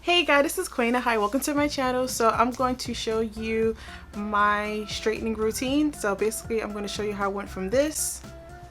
Hey guys, this is Conair. Hi, welcome to my channel. So I'm going to show you my straightening routine. So basically I'm going to show you how I went from this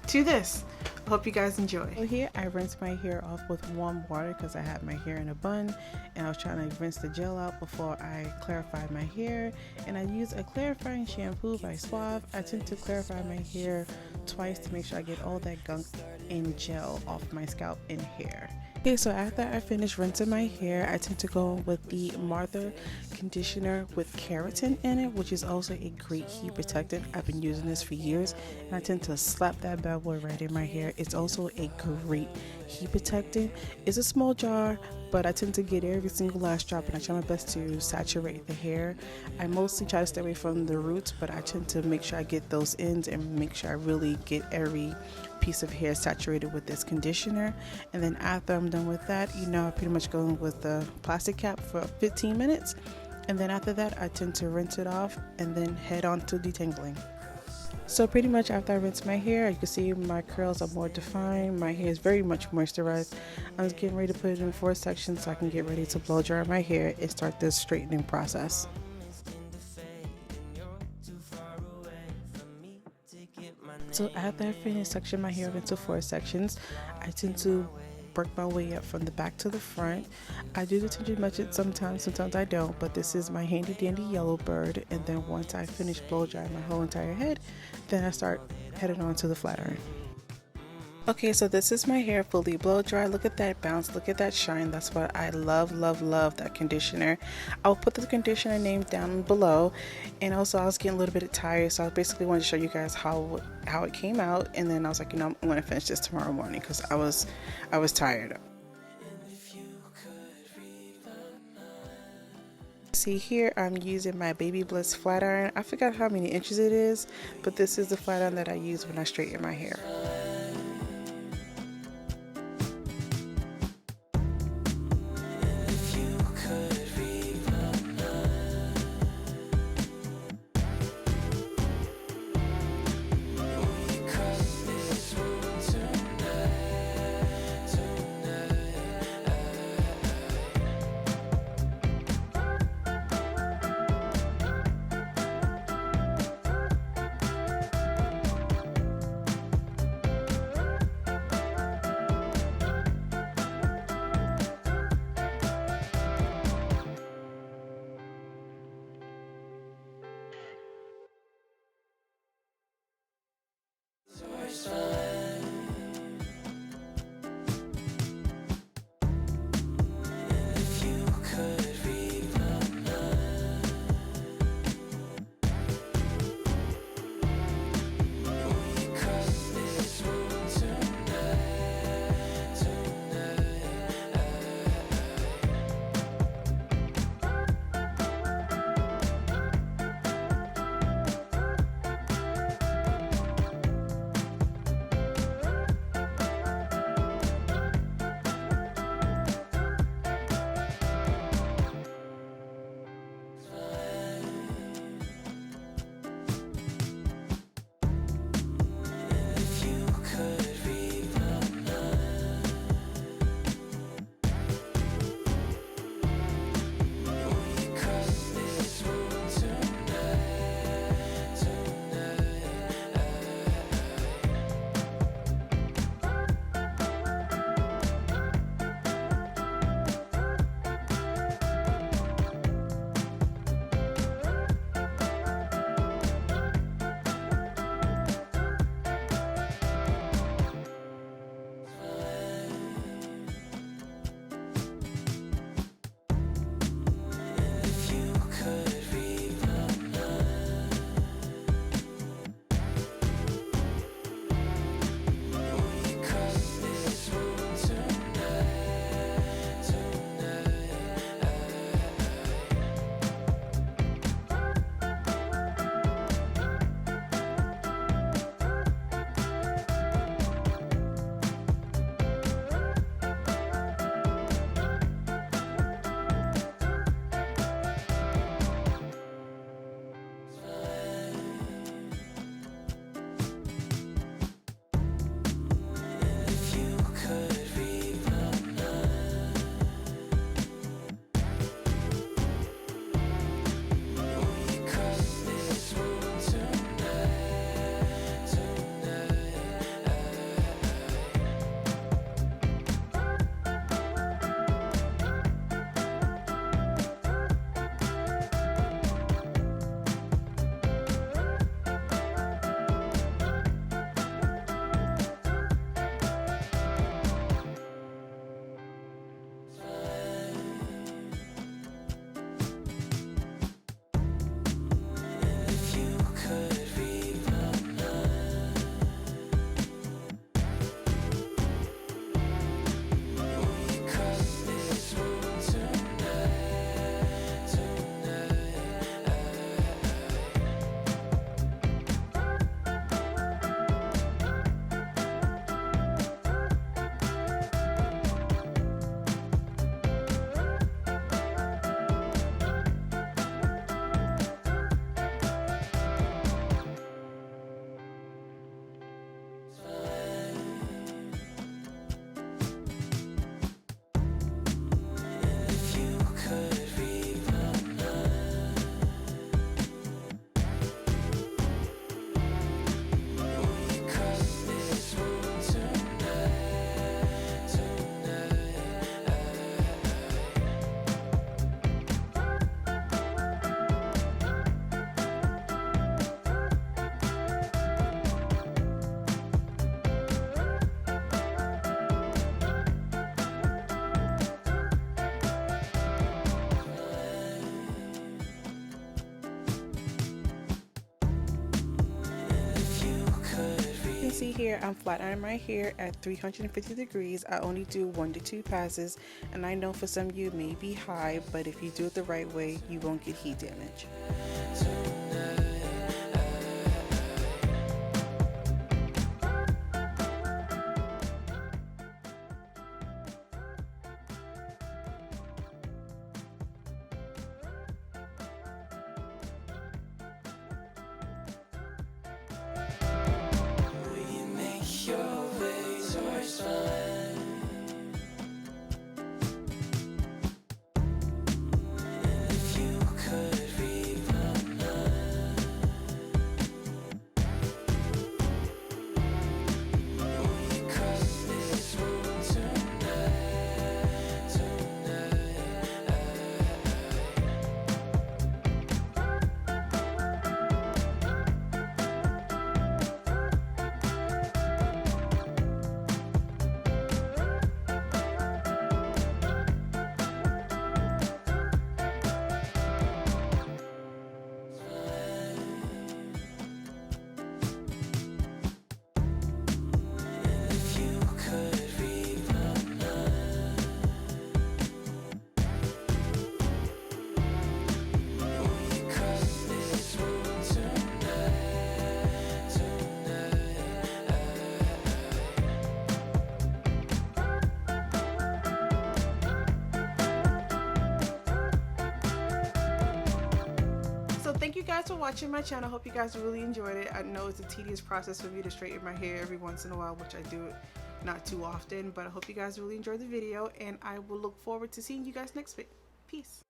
to this. I hope you guys enjoy. So here I rinsed my hair off with warm water because I had my hair in a bun and I was trying to rinse the gel out before I clarified my hair, and I used a clarifying shampoo by Suave. I tend to clarify my hair twice to make sure I get all that gunk and gel off my scalp and hair. Okay, so after I finish rinsing my hair, I tend to go with the Mirtha conditioner with keratin in it, which is also a great heat protectant. I've been using this for years and I tend to slap that bad boy right in my hair. It's also a great heat protectant. It's a small jar, but I tend to get every single last drop and I try my best to saturate the hair. I mostly try to stay away from the roots, but I tend to make sure I get those ends and make sure I really get every piece of hair saturated with this conditioner. And then after I'm done with that, I pretty much go with the plastic cap for 15 minutes, and then after that I tend to rinse it off and then head on to detangling. So pretty much after I rinse my hair, you can see my curls are more defined. My hair is very much moisturized. I'm just getting ready to put it in 4 sections so I can get ready to blow dry my hair and start this straightening process. So after I finish sectioning my hair into 4 sections, I tend to work my way up from the back to the front. I do the tension method sometimes I don't, but this is my handy dandy yellow bird. And then once I finish blow drying my whole entire head, then I start heading on to the flat iron. Okay, so this is my hair fully blow dry. Look at that bounce, look at that shine. That's what I love, that conditioner. I'll put the conditioner name down below. And also I was getting a little bit tired, so I basically wanted to show you guys how it came out. And then I was like, I'm going to finish this tomorrow morning because I was tired. See here, I'm using my Baby Bliss flat iron. I forgot how many inches it is, but this is the flat iron that I use when I straighten my hair. here, I'm flat ironing my hair at 350 degrees. I only do 1 to 2 passes, and I know for some of you it may be high, but if you do it the right way, you won't get heat damage. So thank you guys for watching my channel. Hope you guys really enjoyed it. I know it's a tedious process for me to straighten my hair every once in a while, which I do it not too often, but I hope you guys really enjoyed the video, and I will look forward to seeing you guys next week. Peace.